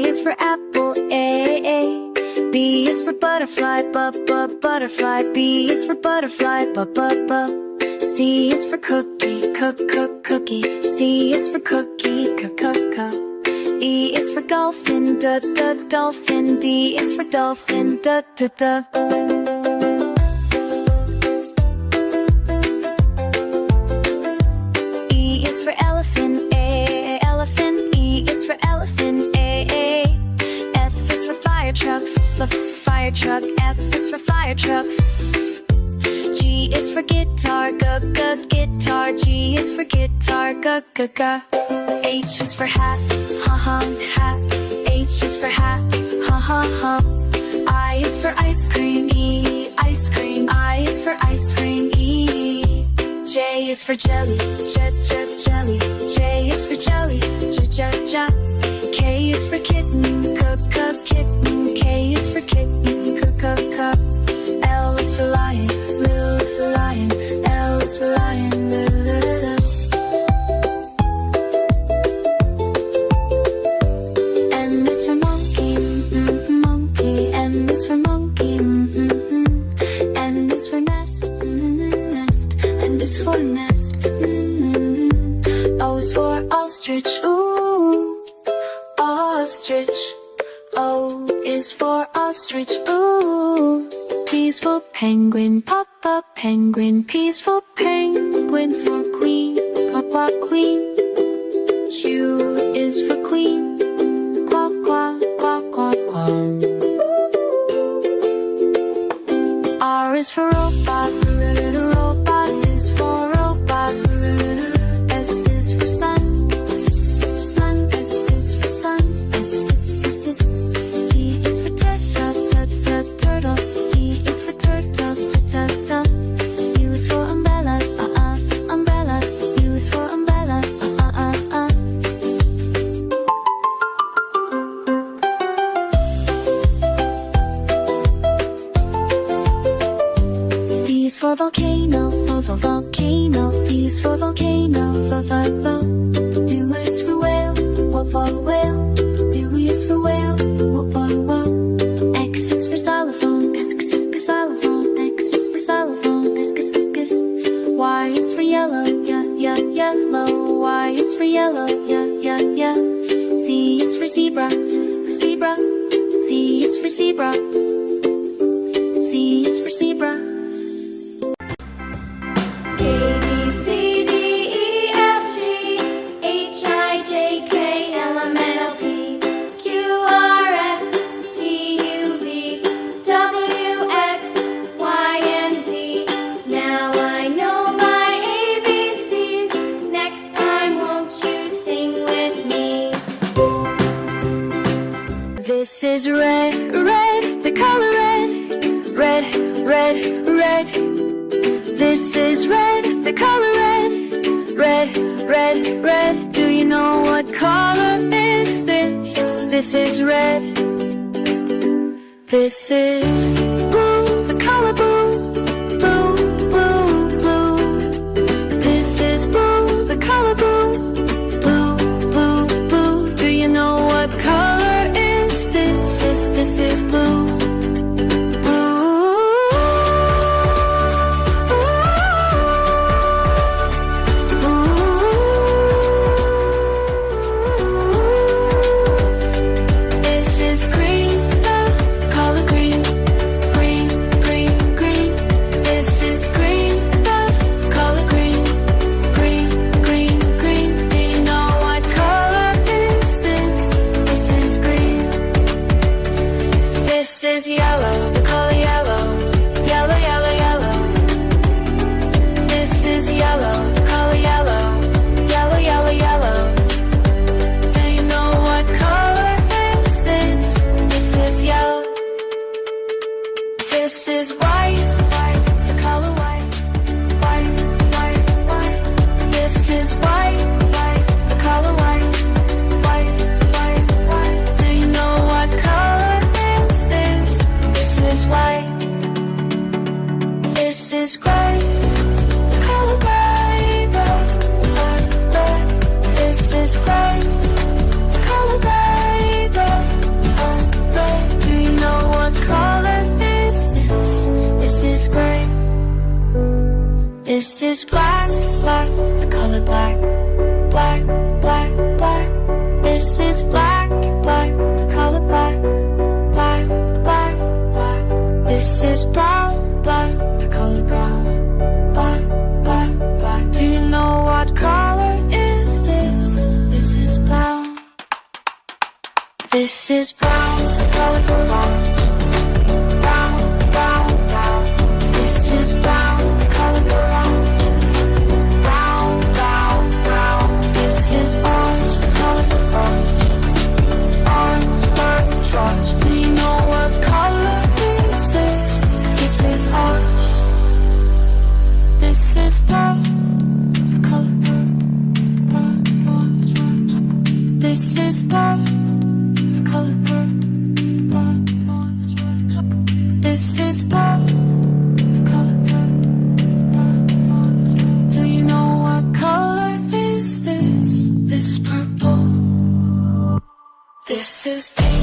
is for apple, A. B is for butterfly, butterfly. B is for butterfly, C is for cookie, cookie. C is for cookie, E is for dolphin, dolphin. D is for dolphin, E is for elephant, A, elephant. E is for elephant, A. F is for fire truck, fire truck. F is for fire truck. G is for guitar, guitar. G is for guitar, H is for hat, hat. H is for hat, ha. I is for ice cream, E, ice cream. I is for ice cream, E. J is for jelly, jelly. J is for jelly, ja. K is for kitten, kitten. K is for kitten, L is for lion, L is for lion. L is for lion, N is for monkey, monkey. N is for monkey, N is for nest, nest. N is for nest, O is for ostrich, ooh, ostrich. O is for ostrich, ooh. P is for penguin, papa, penguin. P is for penguin, for queen, papa, queen. Q is for queen, quack, quack, quack, quack, quack. R is for robot, robot is for robot. S is for sun, sun. S is for sun, S. T is for turtle, T is for turtle, U is for umbrella, umbrella. U is for umbrella, V is for volcano, volcano. V is for volcano, vo. Do is for whale, whale. Do is for whale, whoa. X is for xylophone, X is for xylophone. X is for xylophone, kiss. Y is for yellow, yellow. Y is for yellow, yeah. Z is for zebra, zebra. Z is for zebra. Z is for zebra. A, B, C, D, E, F, G, H, I, J, K, L, M, N, O, P, Q, R, S, T, U, V, W, X, Y, and Z. Now I know my ABCs. Next time, won't you sing with me? This is red, the color red. This is red, the color red. Do you know what color is this? This is red. This is blue, the color blue. This is blue, the color blue. Do you know what color is this? This is blue. This is yellow, the color yellow. Yellow. This is yellow, the color yellow. Yellow. Do you know what color is this? This is yellow. This is white, the color white. This is white, the color white. Do you know what color is this? This is white. This is gray, the color gray. This is gray, the color gray. This is black, black, the color black. Black, black, black. This is black, black, the color black. Black, black, black. This is brown, black, the color brown. Black, black, black. Do you know what color is this? This is brown. This is brown, the color brown. Brown, brown, brown. This is brown, the color brown. Brown, brown, brown. This is orange, the color orange. Orange, orange, orange. Do you know what color is this? This is orange. This is purple, the color purple. Orange, orange. This is purple, the color purple. Orange, orange. This is purple. Do you know what color is this? This is purple. This is pink.